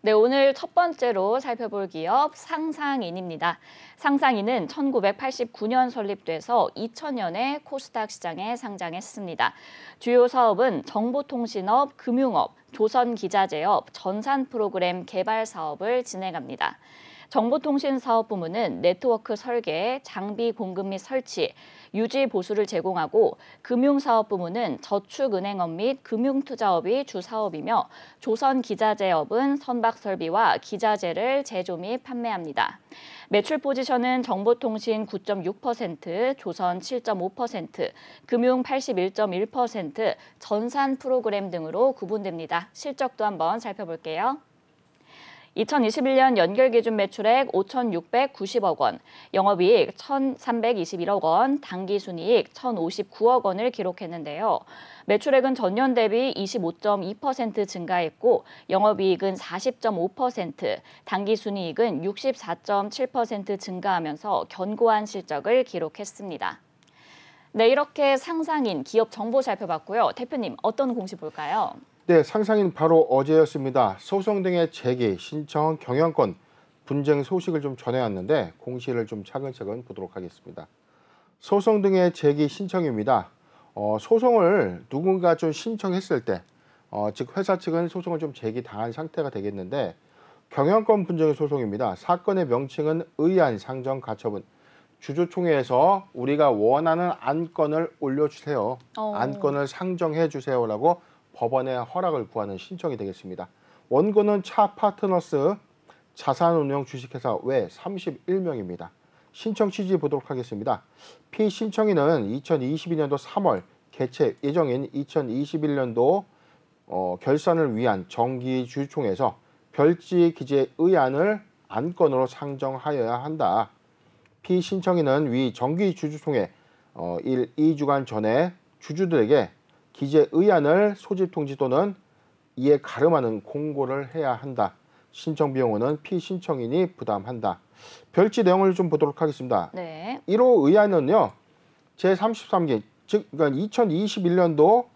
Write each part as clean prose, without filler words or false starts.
네, 오늘 첫 번째로 살펴볼 기업 상상인입니다. 상상인은 1989년 설립돼서 2000년에 코스닥 시장에 상장했습니다. 주요 사업은 정보통신업, 금융업, 조선기자재업, 전산 프로그램 개발 사업을 진행합니다. 정보통신사업 부문은 네트워크 설계, 장비 공급 및 설치, 유지 보수를 제공하고 금융사업 부문은 저축은행업 및 금융투자업이 주 사업이며 조선기자재업은 선박설비와 기자재를 제조 및 판매합니다. 매출 포지션은 정보통신 9.6%, 조선 7.5%, 금융 81.1%, 전산 프로그램 등으로 구분됩니다. 실적도 한번 살펴볼게요. 2021년 연결 기준 매출액 5,690억 원, 영업이익 1,321억 원, 당기순이익 1,059억 원을 기록했는데요. 매출액은 전년 대비 25.2% 증가했고 영업이익은 40.5%, 당기순이익은 64.7% 증가하면서 견고한 실적을 기록했습니다. 네, 이렇게 상상인 기업 정보 살펴봤고요. 대표님, 어떤 공시 볼까요? 네, 상상인 바로 어제였습니다. 소송 등의 제기, 신청, 경영권, 분쟁 소식을 좀 전해왔는데 공시를 좀 차근차근 보도록 하겠습니다. 소송 등의 제기 신청입니다. 소송을 누군가 좀 신청했을 때, 즉 회사 측은 소송을 좀 제기당한 상태가 되겠는데 경영권 분쟁의 소송입니다. 사건의 명칭은 의안, 상정, 가처분. 주주총회에서 우리가 원하는 안건을 올려주세요. 안건을 상정해 주세요라고 법원의 허락을 구하는 신청이 되겠습니다. 원고는 차 파트너스 자산운용 주식회사 외 31명입니다. 신청 취지 보도록 하겠습니다. 피신청인은 2022년도 3월 개최 예정인 2021년도 결산을 위한 정기주주총회에서 별지 기재 의안을 안건으로 상정하여야 한다. 피신청인은 위 정기주주총회 2주간 전에 주주들에게 기재 의안을 소집 통지 또는 이에 가름하는 공고를 해야 한다. 신청 비용은 피신청인이 부담한다. 별지 내용을 좀 보도록 하겠습니다. 네. 1호 의안은요. 제33기 즉 그러니까 2021년도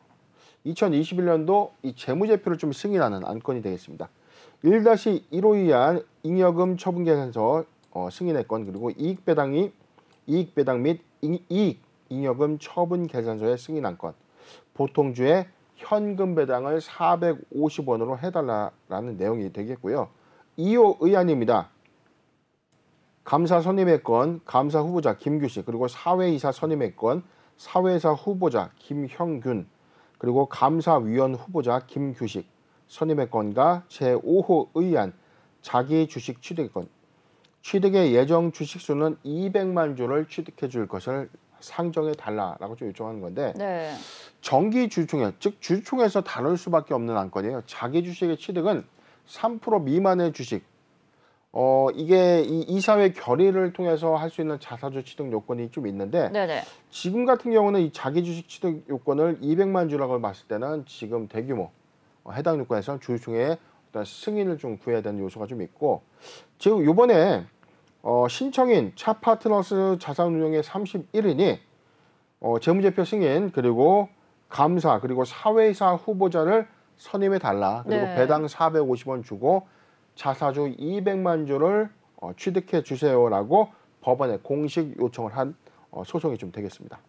이 재무제표를 좀 승인하는 안건이 되겠습니다. 1-1호 의안 잉여금 처분 계산서 승인의 건 그리고 이익배당 및 이익 잉여금 처분 계산서의 승인한 건 보통주에 현금 배당을 450원으로 해달라는 내용이 되겠고요. 2호 의안입니다. 감사 선임의 건 감사 후보자 김규식 그리고 사회이사 선임의 건 사회이사 후보자 김형균 그리고 감사위원 후보자 김규식 선임의 건과 제5호 의안 자기 주식 취득의 건 취득의 예정 주식수는 200만 주를 취득해 줄 것을 상정해 달라라고 좀 요청하는 건데 네. 정기 주주총회, 즉 주주총회에서 다룰 수밖에 없는 안건이에요. 자기 주식의 취득은 3% 미만의 주식. 이게 이 이사회 결의를 통해서 할 수 있는 자사주 취득 요건이 좀 있는데 네네. 지금 같은 경우는 이 자기 주식 취득 요건을 200만 주라고 봤을 때는 지금 대규모 해당 요건에서 주주총회에 승인을 좀 구해야 되는 요소가 좀 있고 지금 이번에 신청인 차 파트너스 자산운용의 31인이 재무제표 승인 그리고 감사 그리고 사회이사 후보자를 선임해 달라. 그리고 네. 배당 450원 주고 자사주 200만 주를 취득해 주세요라고 법원에 공식 요청을 한 소송이 좀 되겠습니다.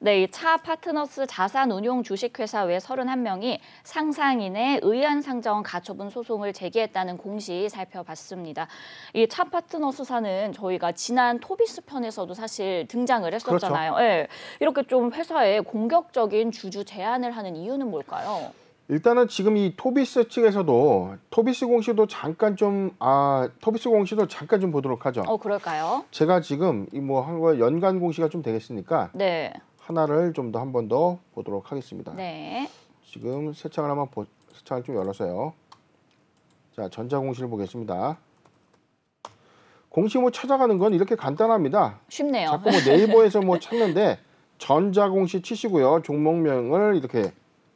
네, 이 차 파트너스 자산운용 주식회사 외 31명이 상상인의 의안 상정 가처분 소송을 제기했다는 공시 살펴봤습니다. 이 차 파트너스사는 저희가 지난 토비스 편에서도 사실 등장을 했었잖아요. 그렇죠. 네, 이렇게 좀 회사에 공격적인 주주 제안을 하는 이유는 뭘까요? 일단은 지금 이 토비스 측에서도 토비스 공시도 잠깐 좀 보도록 하죠. 그럴까요? 제가 지금 이 뭐 한 거 연간 공시가 좀 되겠으니까 네. 하나를 좀 더 한 번 더 보도록 하겠습니다. 네. 지금 새 창을 좀 열어서요. 자, 전자공시를 보겠습니다. 공시 뭐 찾아가는 건 이렇게 간단합니다. 쉽네요. 자꾸 뭐 네이버에서 뭐 찾는데 전자공시 치시고요. 종목명을 이렇게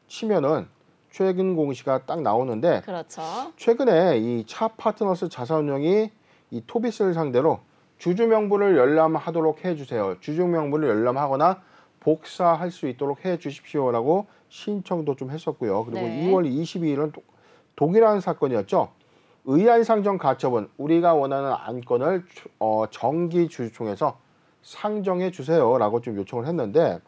치면은 최근 공시가 딱 나오는데 그렇죠. 최근에 이 차 파트너스 자산운용이 이 토비스를 상대로 주주 명부를 열람하도록 해주세요. 주주 명부를 열람하거나 복사할 수 있도록 해 주십시오라고 신청도 좀 했었고요. 그리고 네. 2월 22일은 동일한 사건이었죠. 의안상정가처분 우리가 원하는 안건을 정기주주총회에서 상정해 주세요라고 좀 요청을 했는데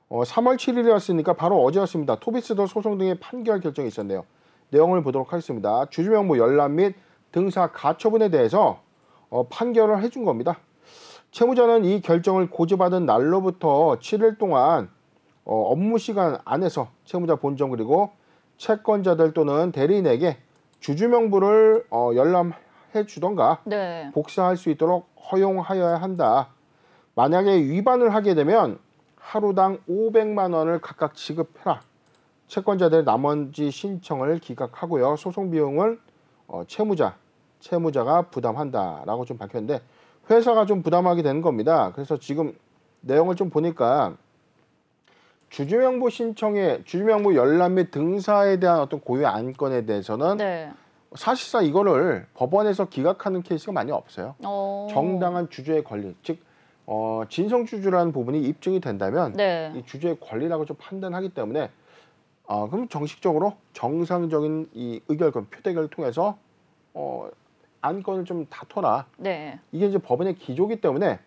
3월 7일이었으니까 바로 어제였습니다. 토비스도 소송 등의 판결 결정이 있었네요. 내용을 보도록 하겠습니다. 주주명부 열람 및 등사 가처분에 대해서 판결을 해준 겁니다. 채무자는 이 결정을 고지받은 날로부터 7일 동안 업무 시간 안에서 채무자 본점 그리고 채권자들 또는 대리인에게 주주명부를 열람해 주던가 네. 복사할 수 있도록 허용하여야 한다. 만약에 위반을 하게 되면 하루당 500만 원을 각각 지급해라. 채권자들 나머지 신청을 기각하고요. 소송 비용을 채무자가 부담한다라고 좀 밝혔는데 회사가 좀 부담하게 되는 겁니다. 그래서 지금 내용을 좀 보니까 주주명부 열람 및 등사에 대한 어떤 고유 안건에 대해서는 네. 사실상 이거를 법원에서 기각하는 케이스가 많이 없어요. 정당한 주주의 권리, 즉 진성주주라는 부분이 입증이 된다면 네. 이 주주의 권리라고 좀 판단하기 때문에 그럼 정식적으로 정상적인 이 의결권, 표대결을 통해서 안건을 좀 다퉈라. 네. 이게 이제 법원의 기조기 때문에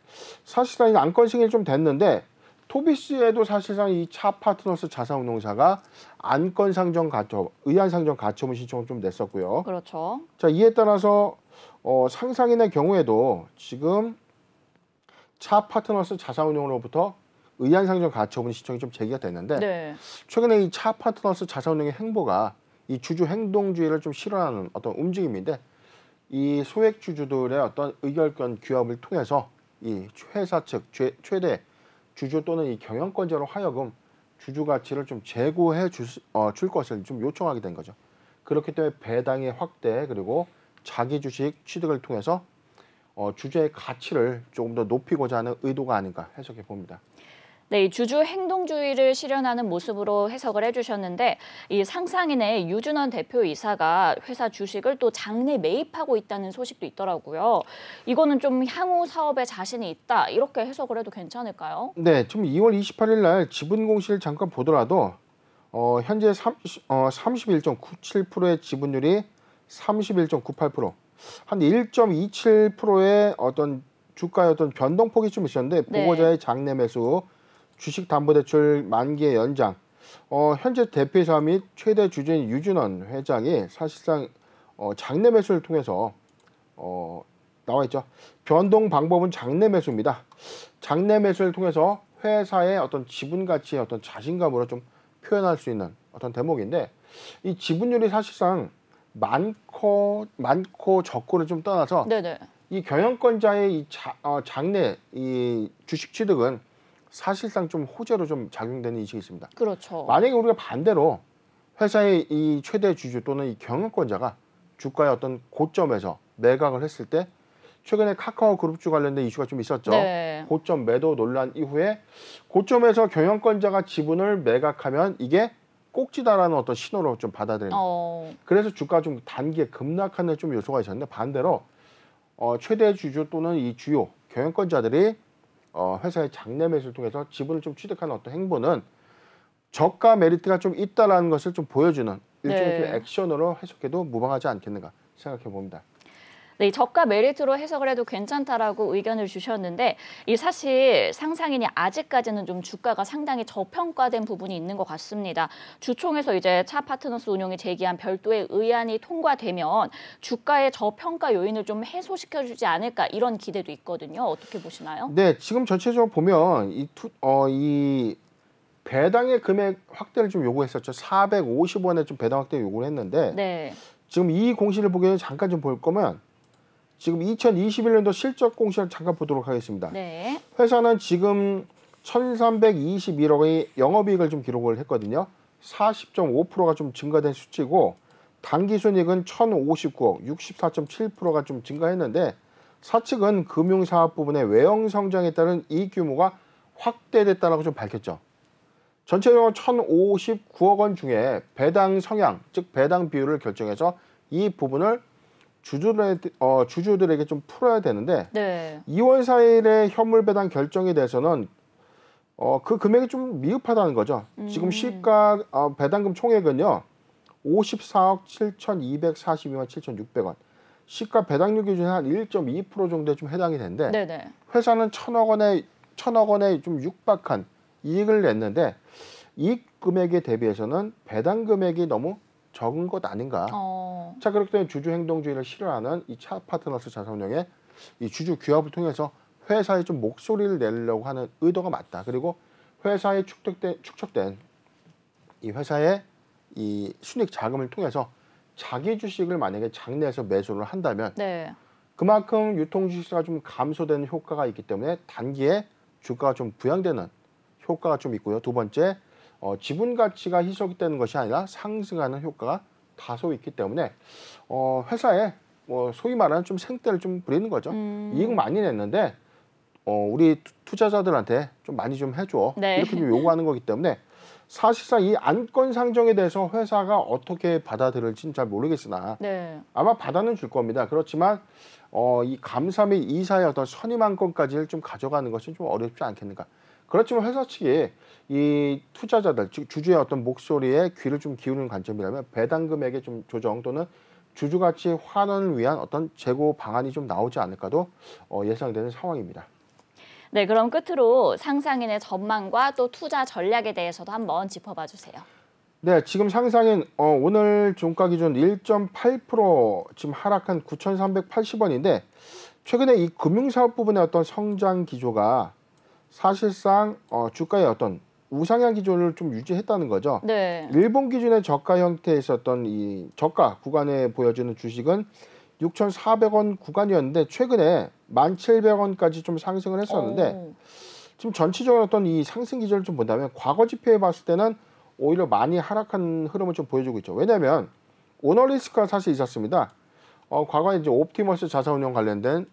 사실상 안건 승인이 좀 됐는데 토비스에도 사실상 이 차 파트너스 자산운용사가 안건 상정 가처분, 의안 상정 가처분 신청을 좀 냈었고요. 그렇죠. 자, 이에 따라서 상상인의 경우에도 지금 차 파트너스 자산운용으로부터 의안 상정 가처분 신청이 좀 제기가 됐는데 네. 최근에 이 차 파트너스 자산운용의 행보가 이 주주 행동주의를 좀 실현하는 어떤 움직임인데 이 소액 주주들의 어떤 의결권 규합을 통해서 이 회사 측 최대 주주 또는 이 경영권자로 하여금 주주 가치를 좀 제고해 줄 것을 좀 요청하게 된 거죠. 그렇기 때문에 배당의 확대 그리고 자기 주식 취득을 통해서 주주의 가치를 조금 더 높이고자 하는 의도가 아닌가 해석해 봅니다. 네, 이 주주 행동주의를 실현하는 모습으로 해석을 해주셨는데 이 상상인의 유준원 대표이사가 회사 주식을 또 장내 매입하고 있다는 소식도 있더라고요. 이거는 좀 향후 사업에 자신이 있다 이렇게 해석을 해도 괜찮을까요? 네, 지금 2월 28일 날 지분 공시를 잠깐 보더라도 현재 31.97%의 지분율이 31.98%, 한 1.27%의 어떤 주가의 어떤 변동폭이 좀 있었는데 네. 보고자의 장내 매수 주식담보대출 만기의 연장, 현재 대표이사 및 최대 주주인 유준원 회장이 사실상 장내 매수를 통해서 나와 있죠. 변동 방법은 장내 매수입니다. 장내 매수를 통해서 회사의 어떤 지분 가치의 어떤 자신감으로 좀 표현할 수 있는 어떤 대목인데 이 지분율이 사실상 많고 적고를 좀 떠나서 네네. 이 경영권자의 이 장내 이 주식 취득은 사실상 좀 호재로 좀 작용되는 인식이 있습니다. 그렇죠. 만약에 우리가 반대로 회사의 이 최대 주주 또는 이 경영권자가 주가의 어떤 고점에서 매각을 했을 때 최근에 카카오 그룹주 관련된 이슈가 좀 있었죠. 네. 고점 매도 논란 이후에 고점에서 경영권자가 지분을 매각하면 이게 꼭지다라는 어떤 신호로 좀 받아들입니다. 그래서 주가가 좀 단기에 급락하는 좀 요소가 있었는데 반대로 최대 주주 또는 이 주요 경영권자들이 회사의 장내 매수를 통해서 지분을 좀 취득하는 어떤 행보는 저가 메리트가 좀 있다라는 것을 좀 보여주는 일종의 네. 액션으로 해석해도 무방하지 않겠는가 생각해 봅니다. 네, 이 저가 메리트로 해석을 해도 괜찮다라고 의견을 주셨는데 이 사실 상상인이 아직까지는 좀 주가가 상당히 저평가된 부분이 있는 것 같습니다. 주총에서 이제 차 파트너스 운용이 제기한 별도의 의안이 통과되면 주가의 저평가 요인을 좀 해소시켜주지 않을까 이런 기대도 있거든요. 어떻게 보시나요? 네, 지금 전체적으로 보면 이 배당의 금액 확대를 좀 요구했었죠. 450원에 좀 배당 확대 요구를 했는데 네. 지금 이 공시를 보기 전에 잠깐 좀 볼 거면 지금 2021년도 실적 공시를 잠깐 보도록 하겠습니다. 네. 회사는 지금 1,321억의 영업이익을 좀 기록을 했거든요. 40.5%가 좀 증가된 수치고 당기순이익은 1,059억, 64.7%가 좀 증가했는데 사측은 금융사업 부분의 외형 성장에 따른 이익 규모가 확대됐다라고 좀 밝혔죠. 전체적으로 1,059억 원 중에 배당 성향, 즉 배당 비율을 결정해서 이 부분을 주주들에게 좀 풀어야 되는데 네. 2월 4일에 현물 배당 결정에 대해서는 그 금액이 좀 미흡하다는 거죠. 지금 시가 배당금 총액은요 54억 7,242만 7,600원. 시가 배당률 기준에 한 1.2% 정도에 좀 해당이 되는데 네네. 회사는 천억 원에 좀 육박한 이익을 냈는데 이익 금액에 대비해서는 배당 금액이 너무 적은 것 아닌가. 자, 그렇기 때문에 주주 행동주의를 싫어하는 이 차 파트너스 자산운용의 이 주주 규합을 통해서 회사에 좀 목소리를 내려고 하는 의도가 맞다. 그리고 회사에 축적된 이 회사의 이 순익 자금을 통해서 자기 주식을 만약에 장내에서 매수를 한다면 네. 그만큼 유통 주식수가 좀 감소되는 효과가 있기 때문에 단기에 주가가 좀 부양되는 효과가 좀 있고요. 두 번째, 지분 가치가 희석되는 것이 아니라 상승하는 효과가 다소 있기 때문에 회사에 소위 말하는 좀 생떼를 좀 부리는 거죠. 이익 많이 냈는데 우리 투자자들한테 좀 많이 좀 해줘. 네. 이렇게 좀 요구하는 거기 때문에 사실상 이 안건 상정에 대해서 회사가 어떻게 받아들일지는 잘 모르겠으나 네. 아마 받아는 줄 겁니다. 그렇지만 이 감사 및 이사의 어떤 선임 안건까지를 좀 가져가는 것은 좀 어렵지 않겠는가. 그렇지만 회사 측이 이 투자자들, 즉 주주의 어떤 목소리에 귀를 좀 기울이는 관점이라면 배당 금액의 좀 조정 또는 주주 가치 환원을 위한 어떤 재고 방안이 좀 나오지 않을까도 예상되는 상황입니다. 네, 그럼 끝으로 상상인의 전망과 또 투자 전략에 대해서도 한번 짚어봐 주세요. 네, 지금 상상인 오늘 종가 기준 1.8% 지금 하락한 9,380원인데 최근에 이 금융사업 부분의 어떤 성장 기조가 사실상 주가의 어떤 우상향 기조를 좀 유지했다는 거죠. 네. 일본 기준의 저가 형태에 있었던 이 저가 구간에 보여지는 주식은 6,400원 구간이었는데 최근에 1,700원까지 좀 상승을 했었는데 지금 전체적으로 어떤 이 상승 기조를 좀 본다면 과거 지표에 봤을 때는 오히려 많이 하락한 흐름을 좀 보여주고 있죠. 왜냐하면 오너 리스크가 사실 있었습니다. 과거에 이제 옵티머스 자산운용 관련된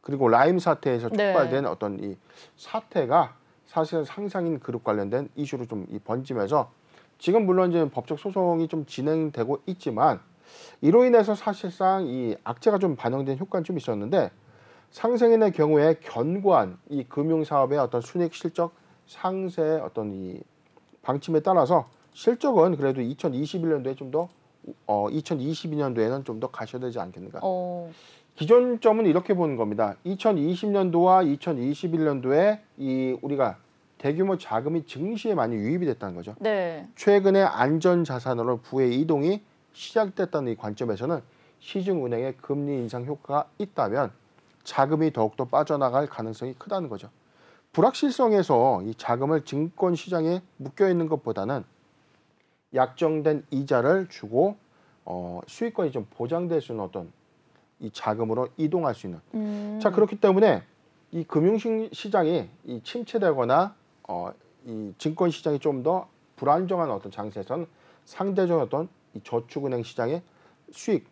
그리고 라임 사태에서 촉발된 네. 어떤 이 사태가 사실은 상상인 그룹 관련된 이슈로 좀 번지면서 지금 물론 이제 법적 소송이 좀 진행되고 있지만 이로 인해서 사실상 이 악재가 좀 반영된 효과는 좀 있었는데 상생인의 경우에 견고한 이 금융사업의 어떤 순익 실적 상세의 어떤 이 방침에 따라서 실적은 그래도 2021년도에 좀 더 2022년도에는 좀 더 가셔야 되지 않겠는가. 기존점은 이렇게 보는 겁니다. 2020년도와 2021년도에 이 우리가 대규모 자금이 증시에 많이 유입이 됐다는 거죠. 네. 최근에 안전자산으로 부의 이동이 시작됐다는 이 관점에서는 시중은행의 금리 인상 효과가 있다면 자금이 더욱더 빠져나갈 가능성이 크다는 거죠. 불확실성에서 이 자금을 증권시장에 묶여있는 것보다는 약정된 이자를 주고 수익권이 좀 보장될 수 있는 어떤 이 자금으로 이동할 수 있는. 자, 그렇기 때문에 이 금융시장이 이 침체되거나 이 증권시장이 좀 더 불안정한 어떤 장세에서는 상대적인 어떤 이 저축은행 시장의 수익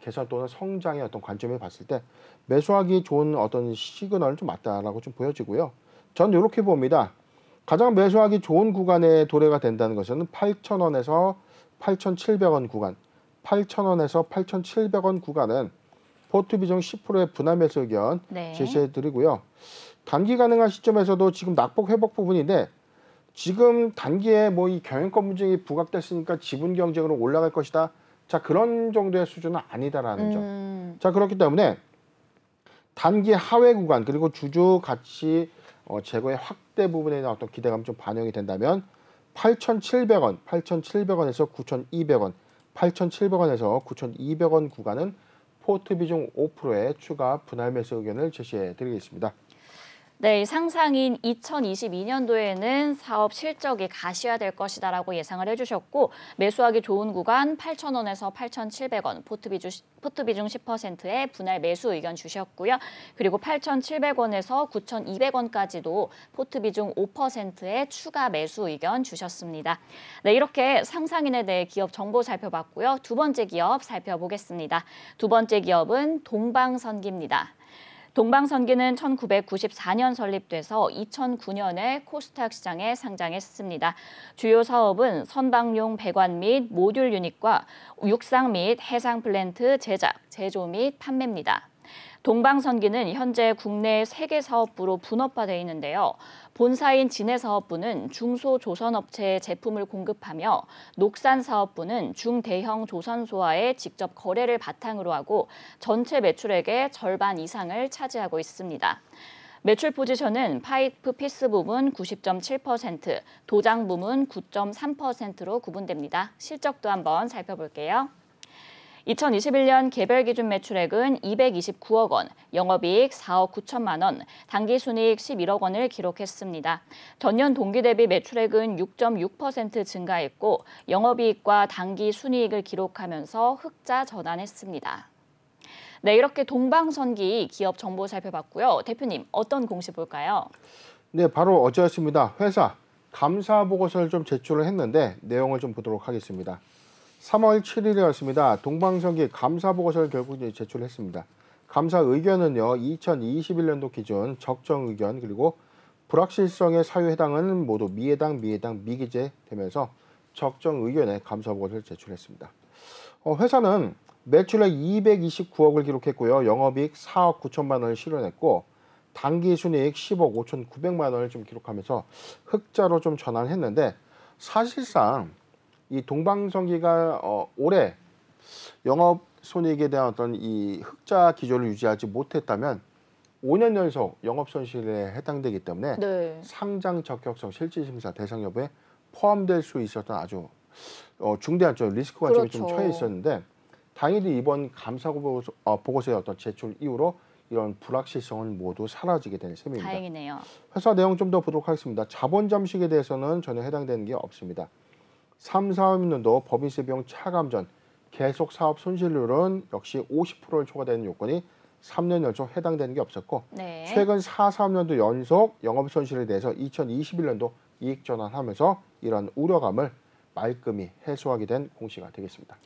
개선 또는 성장의 어떤 관점에 봤을 때 매수하기 좋은 어떤 시그널을 좀 맞다라고 좀 보여지고요. 저는 이렇게 봅니다. 가장 매수하기 좋은 구간에 도래가 된다는 것은 8,000원에서 8,700원 구간, 8,000원에서 8,700원 구간은 포트 비중 10%의 분할 매수 의견 제시해 드리고요. 단기 가능한 시점에서도 지금 낙폭 회복 부분인데 지금 단기에 뭐 이 경영권 분쟁이 부각됐으니까 지분 경쟁으로 올라갈 것이다. 자, 그런 정도의 수준은 아니다라는 점. 자, 그렇기 때문에 단기 하회 구간 그리고 주주 가치 제고의 확대 부분에 대한 어떤 기대감 좀 반영이 된다면 8,700원, 8,700원에서 9,200원, 8,700원에서 9,200원 구간은 포트 비중 5%의 추가 분할 매수 의견을 제시해 드리겠습니다. 네, 상상인 2022년도에는 사업 실적이 가시화될 것이다라고 예상을 해주셨고 매수하기 좋은 구간 8,000원에서 8,700원, 포트 비중 10%의 분할 매수 의견 주셨고요. 그리고 8,700원에서 9,200원까지도 포트 비중 5%의 추가 매수 의견 주셨습니다. 네, 이렇게 상상인에 대해 기업 정보 살펴봤고요. 두 번째 기업 살펴보겠습니다. 두 번째 기업은 동방선기입니다. 동방선기는 1994년 설립돼서 2009년에 코스닥 시장에 상장했습니다. 주요 사업은 선박용 배관 및 모듈 유닛과 육상 및 해상 플랜트 제작, 제조 및 판매입니다. 동방선기는 현재 국내 3개 사업부로 분업화되어 있는데요. 본사인 진해사업부는 중소조선업체에 제품을 공급하며 녹산사업부는 중대형 조선소와의 직접 거래를 바탕으로 하고 전체 매출액의 절반 이상을 차지하고 있습니다. 매출 포지션은 파이프 피스 부문 90.7%, 도장 부문 9.3%로 구분됩니다. 실적도 한번 살펴볼게요. 2021년 개별 기준 매출액은 229억 원, 영업이익 4억 9천만 원, 당기순이익 11억 원을 기록했습니다. 전년 동기 대비 매출액은 6.6% 증가했고 영업이익과 당기순이익을 기록하면서 흑자 전환했습니다. 네, 이렇게 동방선기 기업 정보 살펴봤고요. 대표님, 어떤 공시 볼까요? 네, 바로 어제였습니다. 회사 감사 보고서를 좀 제출을 했는데 내용을 좀 보도록 하겠습니다. 3월 7일이었습니다. 동방선기 감사 보고서를 결국 이제 제출했습니다. 감사 의견은요, 2021년도 기준 적정 의견 그리고 불확실성의 사유에 해당은 모두 미해당, 미기재 되면서 적정 의견의 감사 보고서를 제출했습니다. 회사는 매출액 229억을 기록했고요. 영업이익 4억 9천만 원을 실현했고 당기순이익 10억 5천9백만 원을 좀 기록하면서 흑자로 좀 전환했는데 사실상 이 동방선기가 올해 영업손익에 대한 어떤 이 흑자 기조를 유지하지 못했다면 5년 연속 영업손실에 해당되기 때문에 네. 상장 적격성 실질심사 대상 여부에 포함될 수 있었던 아주 중대한 좀 리스크 관점이 좀 처해 있었는데 다행히 이번 감사 보고서의 어떤 제출 이후로 이런 불확실성은 모두 사라지게 된 셈입니다. 다행이네요. 회사 내용 좀 더 보도록 하겠습니다. 자본 잠식에 대해서는 전혀 해당되는 게 없습니다. 3, 4년도 법인세 비용 차감 전 계속 사업 손실률은 역시 50%를 초과되는 요건이 3년 연속 해당되는 게 없었고 네. 최근 4, 3년도 연속 영업 손실에 대해서 2021년도 이익 전환하면서 이런 우려감을 말끔히 해소하게 된 공시가 되겠습니다.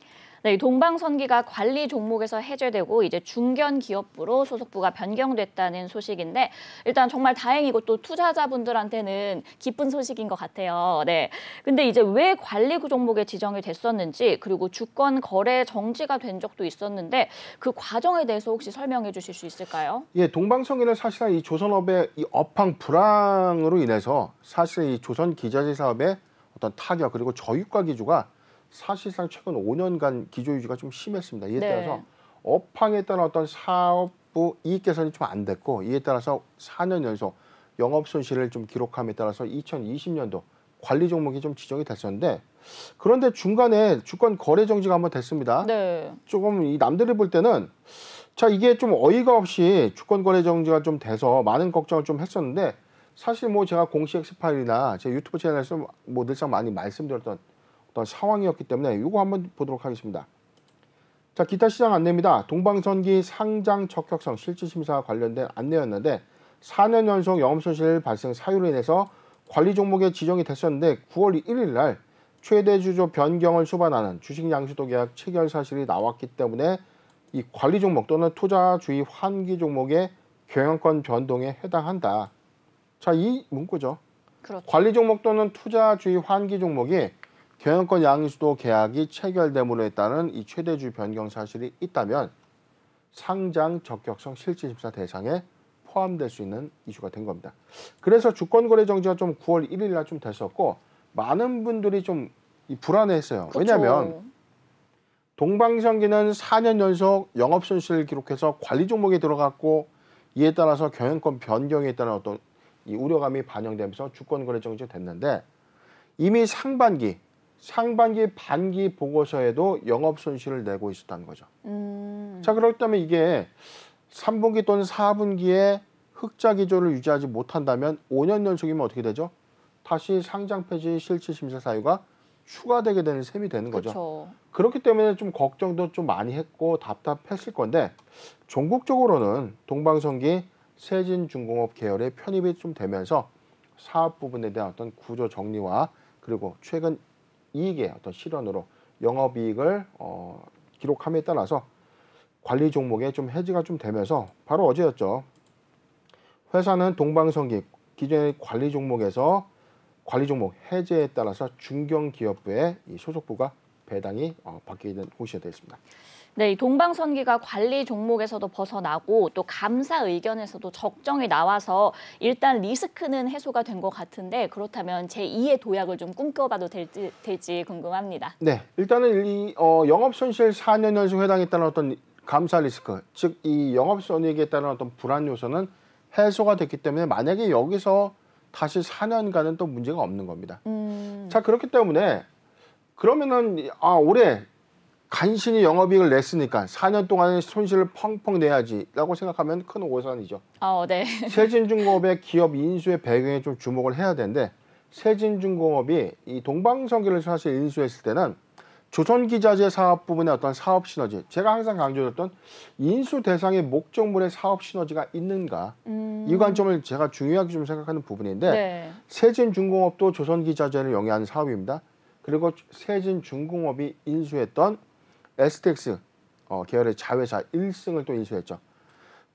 네, 동방선기가 관리 종목에서 해제되고 이제 중견 기업부로 소속부가 변경됐다는 소식인데 일단 정말 다행이고 또 투자자분들한테는 기쁜 소식인 것 같아요. 네. 근데 이제 왜 관리 종목에 지정이 됐었는지 그리고 주권 거래 정지가 된 적도 있었는데 그 과정에 대해서 혹시 설명해 주실 수 있을까요? 예, 동방선기는 사실상 이 조선업의 이 업황 불황으로 인해서 사실 이 조선 기자재 사업의 어떤 타격 그리고 저유가 기조가 사실상 최근 5년간 기조 유지가 좀 심했습니다. 이에 따라서 업황에 따른 어떤 사업부 이익 개선이 좀 안 됐고 이에 따라서 4년 연속 영업 손실을 좀 기록함에 따라서 2020년도 관리 종목이 좀 지정이 됐었는데 그런데 중간에 주권 거래 정지가 한번 됐습니다. 네. 조금 이 남들이 볼 때는 자 이게 좀 어이가 없이 주권 거래 정지가 좀 돼서 많은 걱정을 좀 했었는데 사실 뭐 제가 공시 엑스파일이나 제 유튜브 채널에서 뭐 늘상 많이 말씀드렸던 어떤 상황이었기 때문에 이거 한번 보도록 하겠습니다. 자, 기타 시장 안내입니다. 동방선기 상장 적격성 실질심사와 관련된 안내였는데 4년 연속 영업손실 발생 사유로 인해서 관리 종목에 지정이 됐었는데 9월 1일 날 최대 주주 변경을 수반하는 주식 양수도 계약 체결 사실이 나왔기 때문에 이 관리 종목 또는 투자주의 환기 종목의 경영권 변동에 해당한다. 자, 이 문구죠. 그렇죠. 관리 종목 또는 투자주의 환기 종목이 경영권 양수도 계약이 체결됨으로 따른 이 최대주 변경 사실이 있다면 상장 적격성 실질심사 대상에 포함될 수 있는 이슈가 된 겁니다. 그래서 주권거래 정지가 좀 9월 1일 날 좀 됐었고 많은 분들이 좀 불안해했어요. 그쵸. 왜냐하면 동방선기는 4년 연속 영업손실을 기록해서 관리 종목에 들어갔고 이에 따라서 경영권 변경에 따른 어떤 이 우려감이 반영되면서 주권거래 정지가 됐는데 이미 상반기 반기 보고서에도 영업손실을 내고 있었다는 거죠. 자, 그렇다면 이게 3분기 또는 4분기에 흑자 기조를 유지하지 못한다면 5년 연속이면 어떻게 되죠? 다시 상장 폐지 실질심사 사유가 추가되게 되는 셈이 되는 거죠. 그쵸. 그렇기 때문에 좀 걱정도 좀 많이 했고 답답했을 건데 전국적으로는 동방선기 세진중공업 계열의 편입이 좀 되면서 사업 부분에 대한 어떤 구조 정리와 그리고 최근 이익의 어떤 실현으로 영업이익을 기록함에 따라서 관리 종목에 좀 해지가 좀 되면서 바로 어제였죠. 회사는 동방선기 기존의 관리 종목에서 관리 종목 해제에 따라서 중견기업부의 이 소속부가 배당이 바뀌게 된 공시가 되어 있습니다. 네, 이 동방선기가 관리 종목에서도 벗어나고 또 감사 의견에서도 적정이 나와서 일단 리스크는 해소가 된 것 같은데 그렇다면 제2의 도약을 좀 꿈꿔봐도 될지 궁금합니다. 네, 일단은 이 영업 손실 4년 연속 해당했다는 어떤 감사 리스크, 즉 이 영업 손익에 따른 어떤 불안 요소는 해소가 됐기 때문에 만약에 여기서 다시 4년간은 또 문제가 없는 겁니다. 자, 그렇기 때문에 그러면은 올해 간신히 영업이익을 냈으니까 4년 동안의 손실을 펑펑 내야지라고 생각하면 큰 오산이죠. 네. 세진중공업의 기업 인수의 배경에 좀 주목을 해야 되는데 세진중공업이 이 동방선기를 사실 인수했을 때는 조선기자재 사업 부분의 어떤 사업 시너지, 제가 항상 강조했던 인수 대상의 목적물의 사업 시너지가 있는가, 이 관점을 제가 중요하게 좀 생각하는 부분인데 네. 세진중공업도 조선기자재를 영위하는 사업입니다. 그리고 세진중공업이 인수했던 STX 계열의 자회사 1승을 또 인수했죠.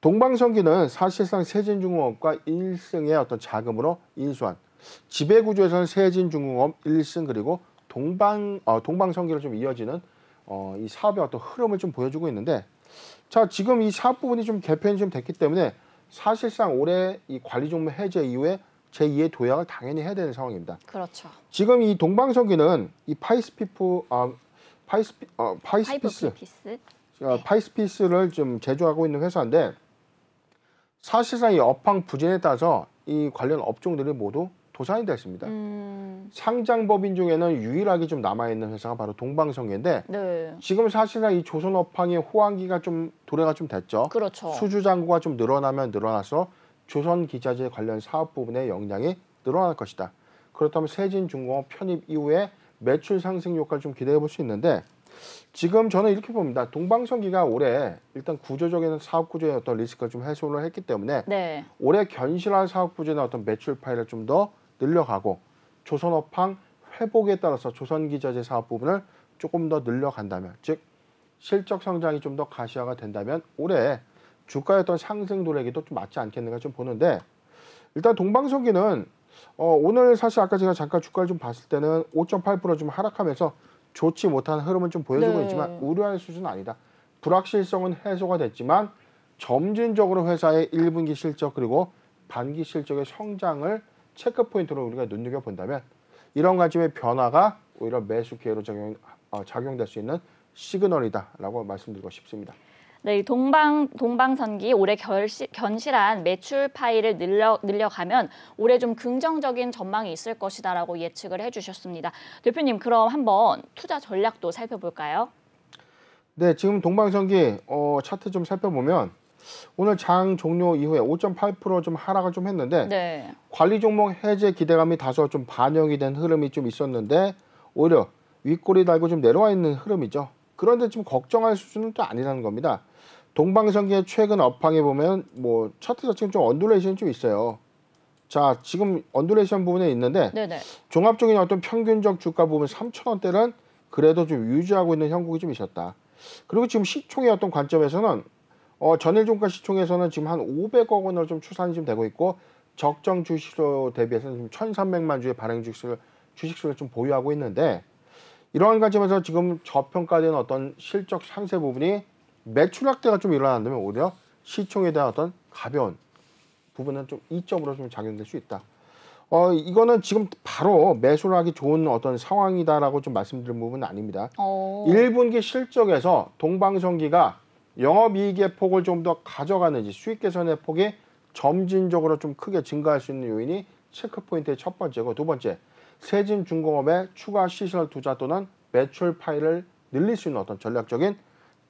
동방선기는 사실상 세진중공업과 1승의 어떤 자금으로 인수한, 지배구조에서는 세진중공업 1승 그리고 동방선기로 좀 이어지는 이 사업의 어떤 흐름을 좀 보여주고 있는데, 자, 지금 이 사업 부분이 좀 개편이 좀 됐기 때문에 사실상 올해 이 관리 종목 해제 이후에 제2의 도약을 당연히 해야 되는 상황입니다. 그렇죠. 지금 이 동방선기는 이 파이스피스를 좀 제조하고 있는 회사인데 사실상 이 업황 부진에 따라서 이 관련 업종들이 모두 도산이 됐습니다. 상장법인 중에는 유일하게 좀 남아있는 회사가 바로 동방선기인데 네. 지금 사실상 이 조선 업황의 호황기가 좀 도래가 좀 됐죠. 그렇죠. 수주 잔고가 좀 늘어나면 늘어나서 조선 기자재 관련 사업 부분의 역량이 늘어날 것이다. 그렇다면 세진중공업 편입 이후에 매출 상승 효과를 좀 기대해 볼 수 있는데 지금 저는 이렇게 봅니다. 동방선기가 올해 일단 구조적인 사업 구조의 어떤 리스크를 좀 해소를 했기 때문에 네. 올해 견실한 사업 구조의 어떤 매출 파일을 좀 더 늘려가고 조선업황 회복에 따라서 조선기자재 사업 부분을 조금 더 늘려간다면, 즉 실적 성장이 좀 더 가시화가 된다면 올해 주가의 어떤 상승 도래기도 좀 맞지 않겠는가 좀 보는데, 일단 동방선기는 오늘 사실 아까 제가 잠깐 주가를 좀 봤을 때는 5.8% 좀 하락하면서 좋지 못한 흐름을 좀 보여주고 네. 있지만 우려할 수준은 아니다. 불확실성은 해소가 됐지만 점진적으로 회사의 1분기 실적 그리고 반기 실적의 성장을 체크 포인트로 우리가 눈여겨본다면 이런 관점의 변화가 오히려 매수 기회로 작용될 수 있는 시그널이다라고 말씀드리고 싶습니다. 네, 동방선기 올해 견실한 매출 파이를 늘려가면 올해 좀 긍정적인 전망이 있을 것이다라고 예측을 해주셨습니다. 대표님, 그럼 한번 투자 전략도 살펴볼까요? 네, 지금 동방선기 차트 좀 살펴보면 오늘 장 종료 이후에 5.8% 좀 하락을 좀 했는데 네. 관리 종목 해제 기대감이 다소 좀 반영이 된 흐름이 좀 있었는데 오히려 윗꼬리 달고 좀 내려와 있는 흐름이죠. 그런데 좀 걱정할 수준은 또 아니라는 겁니다. 동방선기의 최근 업황에 보면 뭐 차트 자체는 좀 언듈레이션이 좀 있어요. 자, 지금 언듈레이션 부분에 있는데 네네. 종합적인 어떤 평균적 주가 부분 3,000원대는 그래도 좀 유지하고 있는 형국이 좀 있었다. 그리고 지금 시총의 어떤 관점에서는 전일 종가 시총에서는 지금 한 500억 원으로 좀 추산이 좀 되고 있고 적정 주식수 대비해서는 지금 1,300만 주의 발행 주식수를 좀 보유하고 있는데 이러한 관점에서 지금 저평가된 어떤 실적 상세 부분이 매출 확대가 좀 일어난다면 오히려 시총에 대한 어떤 가벼운 부분은 좀 이점으로 좀 작용될 수 있다. 이거는 지금 바로 매수를 하기 좋은 어떤 상황이다라고 좀 말씀드린 부분은 아닙니다. 1분기 실적에서 동방선기가 영업이익의 폭을 좀 더 가져가는지 수익 개선의 폭이 점진적으로 좀 크게 증가할 수 있는 요인이 체크 포인트의 첫 번째고, 두 번째 세진중공업의 추가 시설 투자 또는 매출 파일을 늘릴 수 있는 어떤 전략적인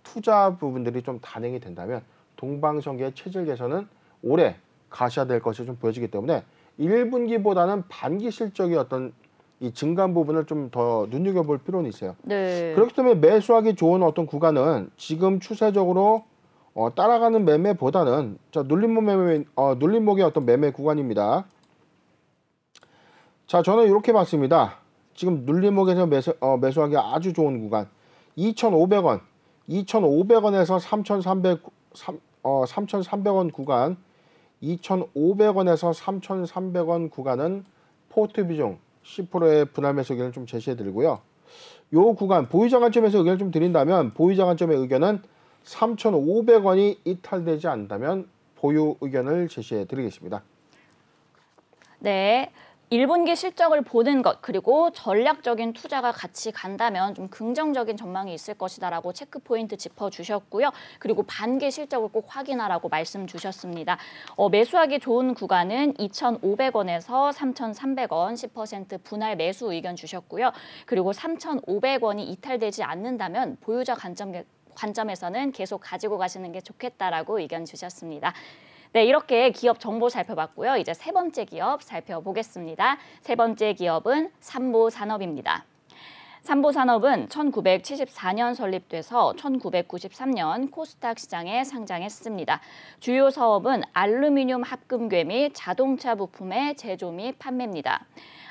투자 부분들이 좀 단행이 된다면 동방선기의 체질 개선은 올해 가시화될 것이 좀 보여지기 때문에 1분기보다는 반기 실적의 어떤 이 증감 부분을 좀 더 눈여겨볼 필요는 있어요. 네. 그렇기 때문에 매수하기 좋은 어떤 구간은 지금 추세적으로 따라가는 매매보다는 눌림목의 어떤 매매 구간입니다. 자, 저는 이렇게 봤습니다. 지금 눌림목에서 매수하기 아주 좋은 구간 2,500원, 2,500원에서 3,300원 구간, 2,500원에서 3,300원 구간은 포트 비중 10%의 분할 매수기를 좀 제시해 드리고요. 요 구간 보유자 관점에서 의견을 좀 드린다면 보유자 관점의 의견은 3,500원이 이탈되지 않는다면 보유 의견을 제시해 드리겠습니다. 네. 1분기 실적을 보는 것 그리고 전략적인 투자가 같이 간다면 좀 긍정적인 전망이 있을 것이다라고 체크 포인트 짚어주셨고요. 그리고 반기 실적을 꼭 확인하라고 말씀 주셨습니다. 매수하기 좋은 구간은 2,500원에서 3,300원 10% 분할 매수 의견 주셨고요. 그리고 3,500원이 이탈되지 않는다면 보유자 관점에서는 계속 가지고 가시는 게 좋겠다라고 의견 주셨습니다. 네, 이렇게 기업 정보 살펴봤고요. 이제 세 번째 기업 살펴보겠습니다. 세 번째 기업은 삼보산업입니다. 삼보산업은 1974년 설립돼서 1993년 코스닥 시장에 상장했습니다. 주요 사업은 알루미늄 합금괴 및 자동차 부품의 제조 및 판매입니다.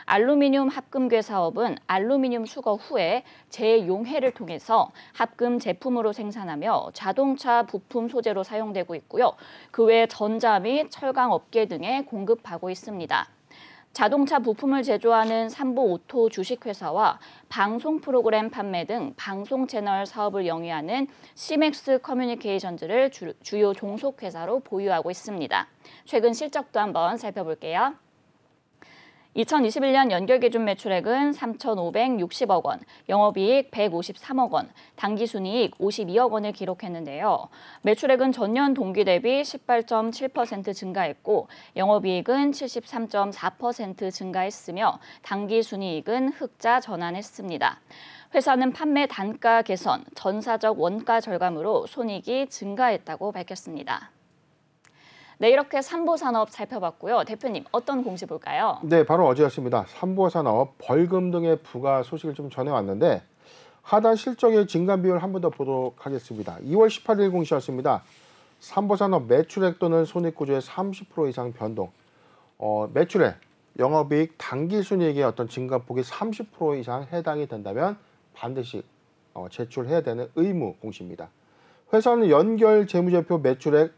알루미늄 합금괴 사업은 알루미늄 수거 후에 재용해를 통해서 합금 제품으로 생산하며 자동차 부품 소재로 사용되고 있고요. 그 외 전자 및 철강 업계 등에 공급하고 있습니다. 자동차 부품을 제조하는 삼보오토 주식회사와 방송 프로그램 판매 등 방송 채널 사업을 영위하는 시맥스 커뮤니케이션즈를 주요 종속회사로 보유하고 있습니다. 최근 실적도 한번 살펴볼게요. 2021년 연결 기준 매출액은 3,560억 원, 영업이익 153억 원, 당기순이익 52억 원을 기록했는데요. 매출액은 전년 동기 대비 18.7% 증가했고 영업이익은 73.4% 증가했으며 당기순이익은 흑자 전환했습니다. 회사는 판매 단가 개선, 전사적 원가 절감으로 손익이 증가했다고 밝혔습니다. 네, 이렇게 삼보산업 살펴봤고요. 대표님, 어떤 공시 볼까요? 네, 바로 어제였습니다. 삼보산업 벌금 등의 부과 소식을 좀 전해왔는데 하단 실적의 증감 비율 한 번 더 보도록 하겠습니다. 2월 18일 공시였습니다. 삼보산업 매출액 또는 손익구조의 30% 이상 변동. 매출액, 영업이익, 당기순이익의 어떤 증가폭이 30% 이상 해당이 된다면 반드시 제출해야 되는 의무 공시입니다. 회사는 연결 재무제표 매출액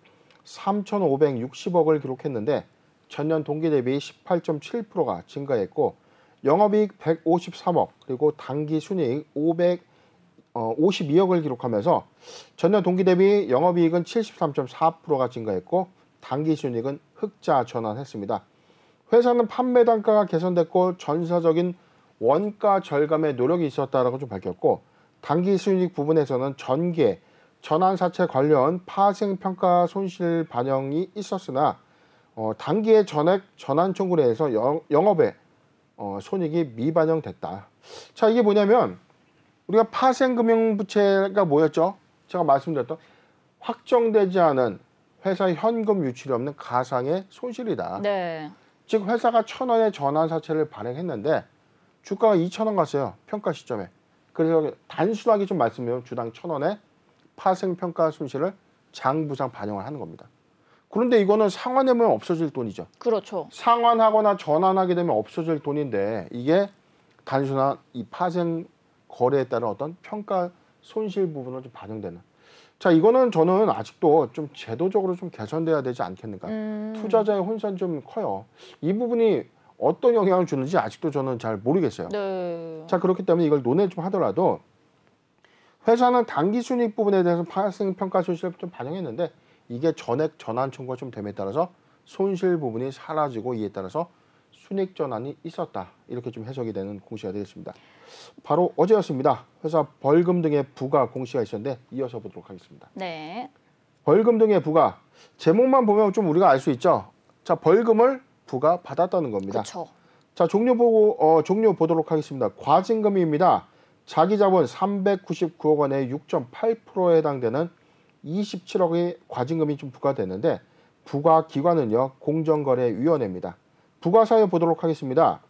3,560억을 기록했는데 전년 동기 대비 18.7%가 증가했고 영업이익 153억 그리고 당기순이익 552억을 기록하면서 전년 동기 대비 영업이익은 73.4%가 증가했고 당기순이익은 흑자 전환했습니다. 회사는 판매 단가가 개선됐고 전사적인 원가 절감의 노력이 있었다라고 좀 밝혔고 당기순이익 부분에서는 전개 전환사채 관련 파생평가 손실 반영이 있었으나 단기의 전액 전환 청구에 의해서 영업에 손익이 미반영됐다. 자, 이게 뭐냐면 우리가 파생금융부채가 뭐였죠? 제가 말씀드렸던 확정되지 않은 회사 현금 유출이 없는 가상의 손실이다. 네. 즉 회사가 1,000원의 전환사채를 발행했는데 주가가 2,000원 갔어요. 평가 시점에. 그래서 단순하게 좀 말씀드리면 주당 1,000원에 파생평가 손실을 장부상 반영을 하는 겁니다. 그런데 이거는 상환하면 없어질 돈이죠. 그렇죠. 상환하거나 전환하게 되면 없어질 돈인데 이게 단순한 이 파생 거래에 따른 어떤 평가 손실 부분으로 좀 반영되는. 자, 이거는 저는 아직도 좀 제도적으로 좀 개선돼야 되지 않겠는가. 투자자의 혼선이 좀 커요. 이 부분이 어떤 영향을 주는지 아직도 저는 잘 모르겠어요. 네. 자, 그렇기 때문에 이걸 논의 좀 하더라도 회사는 당기순이익 부분에 대해서 파생평가 손실을 좀 반영했는데 이게 전액 전환 청구가 좀 됨에 따라서 손실 부분이 사라지고 이에 따라서 순익 전환이 있었다. 이렇게 좀 해석이 되는 공시가 되겠습니다. 바로 어제였습니다. 회사 벌금 등의 부과 공시가 있었는데 이어서 보도록 하겠습니다. 네. 벌금 등의 부과 제목만 보면 좀 우리가 알 수 있죠. 자, 벌금을 부과 받았다는 겁니다. 그렇죠. 자, 종료 보도록 하겠습니다. 과징금입니다. 자기자본 399억 원의 6.8%에 해당되는 27억의 과징금이 좀 부과되는데 부과 기관은요 공정거래위원회입니다. 부과 사유 보도록 하겠습니다.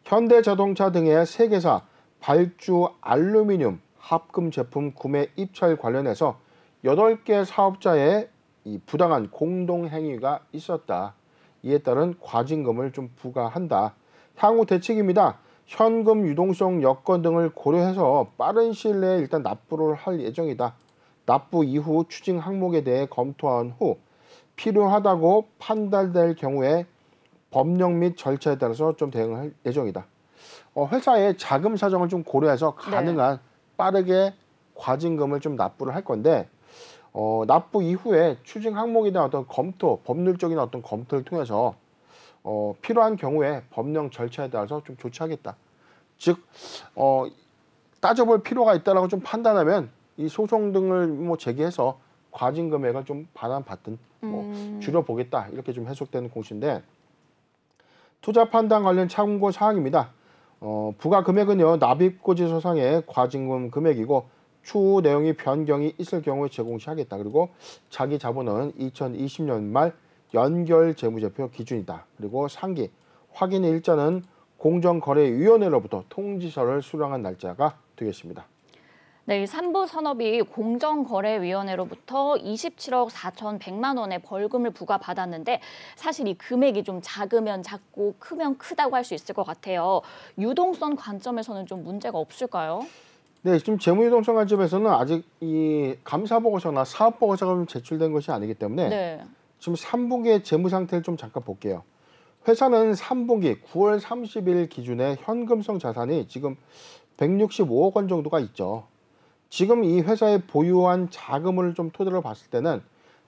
현대자동차 등의 세계사 발주 알루미늄 합금 제품 구매 입찰 관련해서 8개 사업자의 이 부당한 공동행위가 있었다. 이에 따른 과징금을 좀 부과한다. 향후 대책입니다. 현금 유동성 여건 등을 고려해서 빠른 시일 내에 일단 납부를 할 예정이다. 납부 이후 추징 항목에 대해 검토한 후 필요하다고 판단될 경우에 법령 및 절차에 따라서 좀 대응할 예정이다. 회사의 자금 사정을 좀 고려해서 가능한 빠르게 과징금을 좀 납부를 할 건데 납부 이후에 추징 항목에 대한 어떤 검토, 법률적인 어떤 검토를 통해서 필요한 경우에 법령 절차에 따라서 좀 조치하겠다. 즉 따져볼 필요가 있다라고 좀 판단하면 이 소송 등을 뭐 제기해서 과징 금액을 좀 반환받든 줄여보겠다 이렇게 좀 해석되는 공시인데 투자 판단 관련 참고 사항입니다. 부과 금액은요 납입고지서상의 과징금 금액이고 추후 내용이 변경이 있을 경우에 재공시하겠다. 그리고 자기 자본은 2020년 말 연결 재무제표 기준이다. 그리고 상기 확인의 일자는 공정거래위원회로부터 통지서를 수령한 날짜가 되겠습니다. 네, 이 삼부산업이 공정거래위원회로부터 27억 4,100만 원의 벌금을 부과받았는데 사실 이 금액이 좀 작으면 작고 크면 크다고 할 수 있을 것 같아요. 유동성 관점에서는 좀 문제가 없을까요? 네, 지금 재무유동성 관점에서는 아직 이 감사보고서나 사업보고서가 좀 제출된 것이 아니기 때문에 네. 지금 3분기의 재무 상태를 좀 잠깐 볼게요. 회사는 3분기 9월 30일 기준의 현금성 자산이 지금 165억 원 정도가 있죠. 지금 이 회사에 보유한 자금을 좀 토대로 봤을 때는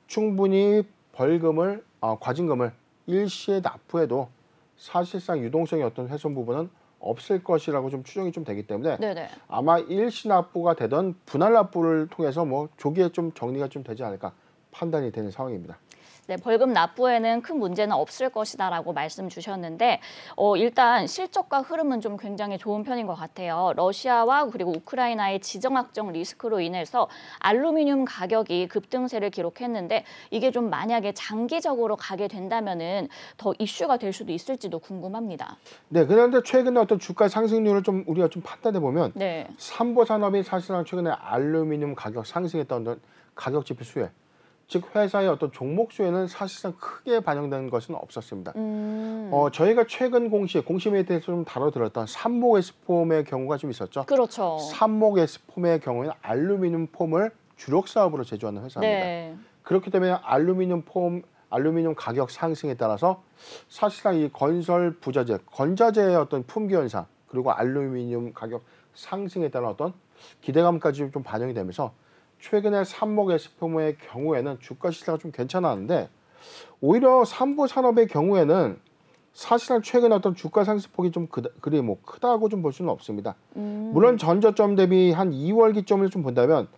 충분히 과징금을 일시에 납부해도 사실상 유동성의 어떤 훼손 부분은 없을 것이라고 좀 추정이 좀 되기 때문에 네네. 아마 일시 납부가 되던 분할 납부를 통해서 뭐 조기에 좀 정리가 좀 되지 않을까 판단이 되는 상황입니다. 네, 벌금 납부에는 큰 문제는 없을 것이다라고 말씀 주셨는데 일단 실적과 흐름은 좀 굉장히 좋은 편인 것 같아요. 러시아와 그리고 우크라이나의 지정학적 리스크로 인해서 알루미늄 가격이 급등세를 기록했는데 이게 좀 만약에 장기적으로 가게 된다면은 더 이슈가 될 수도 있을지도 궁금합니다. 네, 그런데 최근에 어떤 주가 상승률을 좀 우리가 좀 판단해 보면 네. 삼보산업이 사실상 최근에 알루미늄 가격 상승했던 어떤 가격 지표 수혜 즉 회사의 어떤 종목 수에는 사실상 크게 반영된 것은 없었습니다. 저희가 최근 공시 메이트에서 좀 다뤄드렸던 삼목 S폼의 경우가 좀 있었죠. 그렇죠. 삼목 S폼의 경우에는 알루미늄 폼을 주력 사업으로 제조하는 회사입니다. 네. 그렇기 때문에 알루미늄 가격 상승에 따라서 사실상 이 건설 부자재, 건자재의 어떤 품귀 현상 그리고 알루미늄 가격 상승에 따른 어떤 기대감까지 좀 반영이 되면서 최근에 삼목 S폼의 경우에는 주가 시세가 좀 괜찮았는데 오히려 삼보산업의 경우에는 사실상 최근 어떤 주가 상승폭이 좀 그리 뭐 크다고 좀 볼 수는 없습니다. 물론 전저점 대비 한 2월 기점을 좀 본다면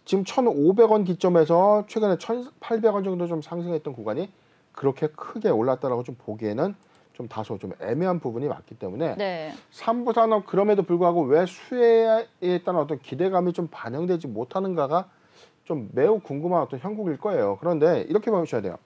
지금 1,500원 기점에서 최근에 1,800원 정도 좀 상승했던 구간이 그렇게 크게 올랐다라고 좀 보기에는 좀 다소 좀 애매한 부분이 많기 때문에 네. 삼부산업 그럼에도 불구하고 왜 수혜에 따른 어떤 기대감이 좀 반영되지 못하는가가 좀 매우 궁금한 어떤 형국일 거예요. 그런데 이렇게 보셔야 돼요.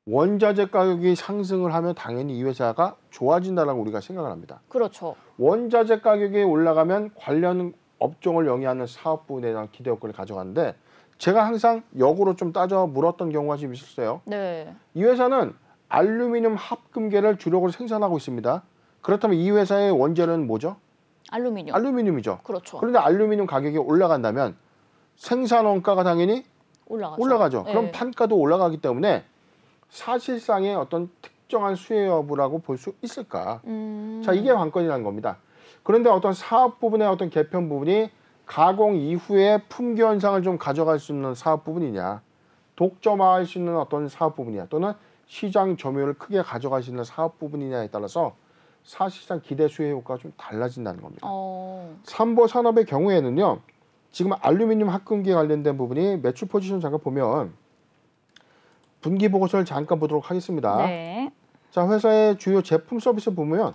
원자재 가격이 상승을 하면 당연히 이 회사가 좋아진다라고 우리가 생각을 합니다. 그렇죠. 원자재 가격이 올라가면 관련 업종을 영위하는 사업 부분에 대한 기대 효과를 가져가는데 제가 항상 역으로 좀 따져 물었던 경우가 좀 있었어요. 네. 이 회사는 알루미늄 합금계를 주력으로 생산하고 있습니다. 그렇다면 이 회사의 원재료는 뭐죠? 알루미늄. 알루미늄이죠. 그렇죠. 그런데 알루미늄 가격이 올라간다면 생산 원가가 당연히 올라가죠. 네. 그럼 판가도 올라가기 때문에 사실상의 어떤 특정한 수혜 여부라고 볼 수 있을까? 자, 이게 관건이라는 겁니다. 그런데 어떤 사업 부분의 어떤 개편 부분이 가공 이후에 품귀 현상을 좀 가져갈 수 있는 사업 부분이냐, 독점화할 수 있는 어떤 사업 부분이냐, 또는 시장 점유율을 크게 가져갈 수 있는 사업 부분이냐에 따라서 사실상 기대 수혜 효과가 좀 달라진다는 겁니다. 삼보 산업의 경우에는요, 지금 알루미늄 합금기에 관련된 부분이 매출 포지션 잠깐 보면 분기 보고서를 잠깐 보도록 하겠습니다. 네. 자, 회사의 주요 제품 서비스 보면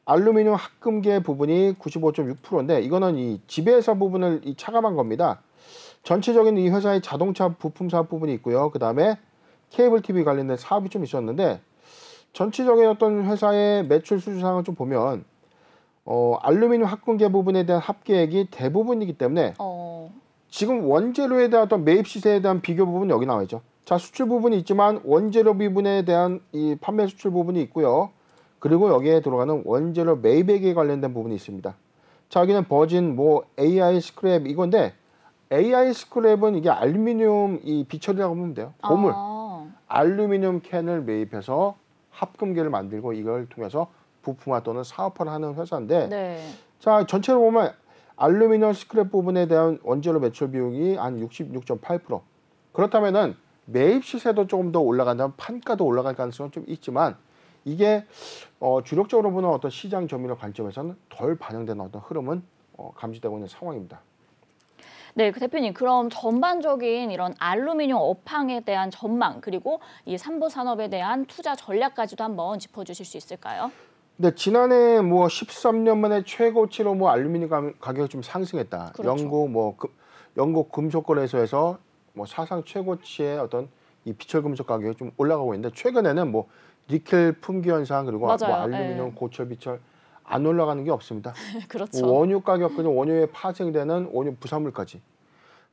알루미늄 합금계 부분이 95.6%인데 이거는 이 지배회사 부분을 차감한 겁니다. 전체적인 이 회사의 자동차 부품 사업 부분이 있고요. 그 다음에 케이블 TV 관련된 사업이 좀 있었는데 전체적인 어떤 회사의 매출 수주상을 좀 보면 알루미늄 합금계 부분에 대한 합계액이 대부분이기 때문에 지금 원재료에 대한 어떤 매입 시세에 대한 비교 부분이 여기 나와 있죠. 자, 수출 부분이 있지만 원재료 부분에 대한 이 판매 수출 부분이 있고요. 그리고 여기에 들어가는 원재료 매입액에 관련된 부분이 있습니다. 자, 여기는 버진 뭐 AI 스크랩 이건데 AI 스크랩은 이게 알루미늄 이 비철이라고 보면 돼요. 고물. 알루미늄 캔을 매입해서 합금계를 만들고 이걸 통해서 부품화 또는 사업화를 하는 회사인데 네. 자 전체로 보면 알루미늄 스크랩 부분에 대한 원재료 매출 비용이 한 66.8%. 그렇다면은 매입 시세도 조금 더 올라간다면 판가도 올라갈 가능성은 좀 있지만 이게 주력적으로 보는 어떤 시장 점유율 관점에서는 덜 반영되는 어떤 흐름은 감지되고 있는 상황입니다. 네, 그 대표님, 그럼 전반적인 이런 알루미늄 업황에 대한 전망, 그리고 이 삼보 산업에 대한 투자 전략까지도 한번 짚어주실 수 있을까요? 근데 지난해 뭐 13년 만에 최고치로 뭐 알루미늄 가격이 좀 상승했다. 그렇죠. 영국 금속거래소에서 뭐 사상 최고치의 어떤 이 비철 금속 가격이 좀 올라가고 있는데 최근에는 뭐 니켈 품귀 현상 그리고 뭐 맞아요. 알루미늄, 예. 고철, 비철 안 올라가는 게 없습니다. 그렇죠. 원유 가격 그리고 원유에 파생되는 원유 부산물까지.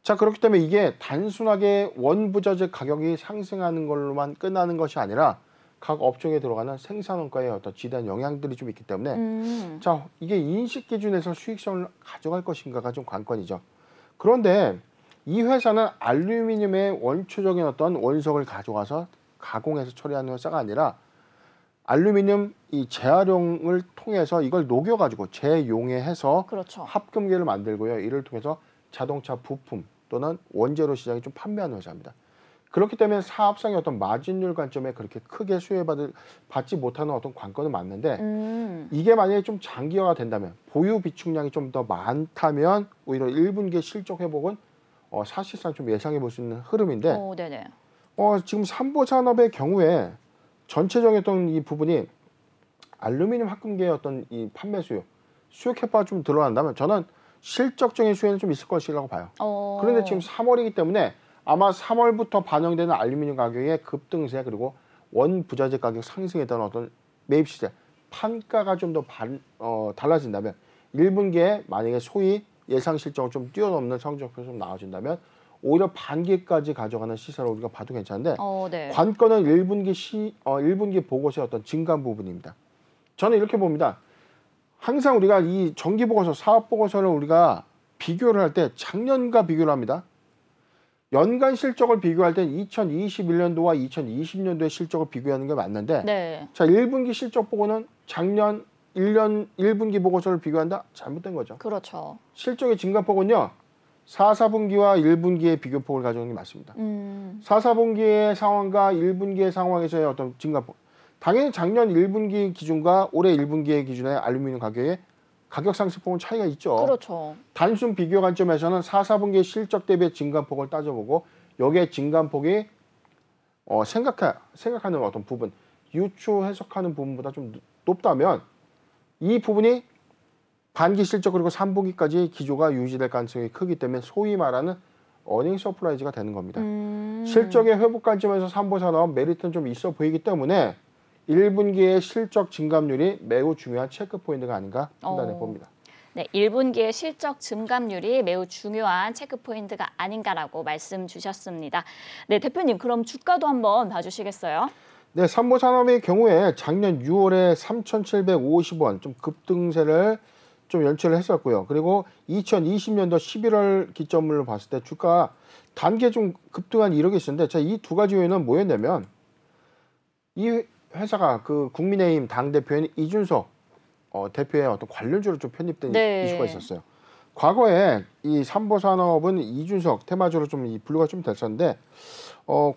자 그렇기 때문에 이게 단순하게 원부자재 가격이 상승하는 걸로만 끝나는 것이 아니라 각 업종에 들어가는 생산원가에 어떤 지대한 영향들이 좀 있기 때문에 자 이게 인식 기준에서 수익성을 가져갈 것인가가 좀 관건이죠. 그런데 이 회사는 알루미늄의 원초적인 어떤 원석을 가져가서 가공해서 처리하는 회사가 아니라 알루미늄 이 재활용을 통해서 이걸 녹여가지고 재용해해서 그렇죠. 합금계를 만들고요. 이를 통해서 자동차 부품 또는 원재료 시장에 좀 판매하는 회사입니다. 그렇기 때문에 사업상의 어떤 마진율 관점에 그렇게 크게 받지 못하는 어떤 관건은 맞는데 이게 만약에 좀 장기화가 된다면 보유 비축량이 좀 더 많다면 오히려 1분기 실적 회복은 사실상 좀 예상해 볼 수 있는 흐름인데 네네. 지금 삼보 산업의 경우에 전체적인 어떤 이 부분이 알루미늄 합금계의 어떤 이 판매 수요 캐파가 좀 들어간다면 저는 실적적인 수혜는 좀 있을 것이라고 봐요. 그런데 지금 3월이기 때문에 아마 3월부터 반영되는 알루미늄 가격의 급등세 그리고 원부자재 가격 상승에 따른 어떤 매입 시세, 판가가 좀 더 달라진다면 1분기에 만약에 소위 예상 실적을 좀 뛰어넘는 성적표가 좀 나와준다면 오히려 반기까지 가져가는 시세로 우리가 봐도 괜찮은데 네. 관건은 1분기 보고서의 어떤 증감 부분입니다. 저는 이렇게 봅니다. 항상 우리가 이 정기 보고서, 사업 보고서를 우리가 비교를 할 때 작년과 비교를 합니다. 연간 실적을 비교할 때 2021년도와 2020년도의 실적을 비교하는 게 맞는데 네. 자 1분기 실적 보고는 작년 1년 1분기 보고서를 비교한다? 잘못된 거죠. 그렇죠. 실적의 증가폭은요. 4, 4분기와 1분기의 비교폭을 가져오는 게 맞습니다. 4, 4분기의 상황과 1분기의 상황에서의 어떤 증가폭. 당연히 작년 1분기 기준과 올해 1분기의 기준의 알루미늄 가격의 가격 상승폭은 차이가 있죠. 그렇죠. 단순 비교 관점에서는 4, 4분기의 실적 대비의 증감폭을 따져보고 여기에 증감폭이 생각하는 어떤 부분, 유추 해석하는 부분보다 좀 높다면 이 부분이 반기 실적 그리고 3분기까지 기조가 유지될 가능성이 크기 때문에 소위 말하는 어닝 서프라이즈가 되는 겁니다. 실적의 회복 관점에서 삼보산업 메리트는 좀 있어 보이기 때문에 1분기의 실적 증감률이 매우 중요한 체크 포인트가 아닌가 판단해 봅니다. 네, 1분기의 실적 증감률이 매우 중요한 체크 포인트가 아닌가라고 말씀 주셨습니다. 네, 대표님 그럼 주가도 한번 봐주시겠어요? 네, 삼보산업의 경우에 작년 6월에 3,750원 좀 급등세를 좀 연출을 했었고요. 그리고 2020년도 11월 기점을 봤을 때 주가 단계 좀 급등한 이력이 있었는데 자, 이 두 가지 요인은 뭐였냐면 이 회사가 그 국민의힘 당대표인 이준석 대표의 어떤 관련주로 좀 편입된 이슈가 있었어요. 과거에 이 삼보산업은 이준석 테마주로 좀 분류가 좀 됐었는데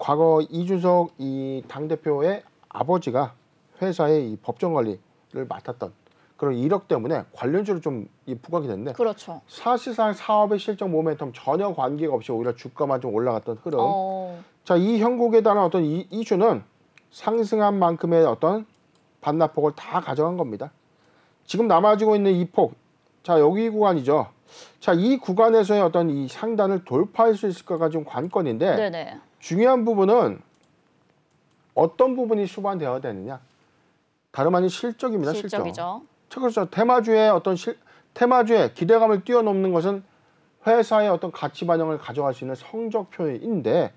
과거 이준석 이 당대표의 아버지가 회사의 이 법정 관리를 맡았던 그런 이력 때문에 관련주로 좀 부각이 됐는데 그렇죠. 사실상 사업의 실적 모멘텀 전혀 관계가 없이 오히려 주가만 좀 올라갔던 흐름. 자, 이 형국에 따른 어떤 이슈는 상승한 만큼의 어떤 반납폭을 다 가져간 겁니다. 지금 남아지고 있는 이 폭, 자 여기 구간이죠. 자, 이 구간에서의 어떤 이 상단을 돌파할 수 있을까가 좀 관건인데 네네. 중요한 부분은 어떤 부분이 수반되어야 되느냐. 다름 아닌 실적입니다. 실적이죠. 그렇죠. 테마주의 기대감을 뛰어넘는 것은 회사의 어떤 가치 반영을 가져갈 수 있는 성적표인데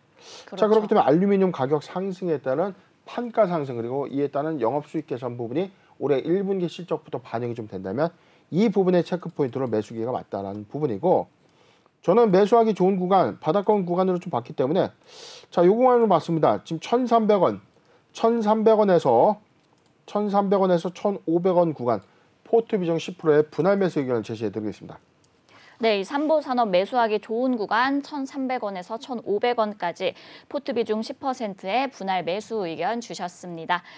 그렇죠. 자, 그렇기 때문에 알루미늄 가격 상승에 따른 판가 상승 그리고 이에 따른 영업수익 개선 부분이 올해 1분기 실적부터 반영이 좀 된다면 이 부분의 체크포인트로 매수기가 맞다라는 부분이고 저는 매수하기 좋은 구간, 바닥권 구간으로 좀 봤기 때문에 자, 요 구간으로 봤습니다. 지금 1,300원, 1,300원에서 1,300원에서 1,500원 구간 포트 비중 10%의 분할 매수 의견을 제시해 드리겠습니다. 네, 이 삼보산업 매수하기 좋은 구간 1,300원에서 1,500원까지 포트 비중 10%의 분할 매수 의견 주셨습니다.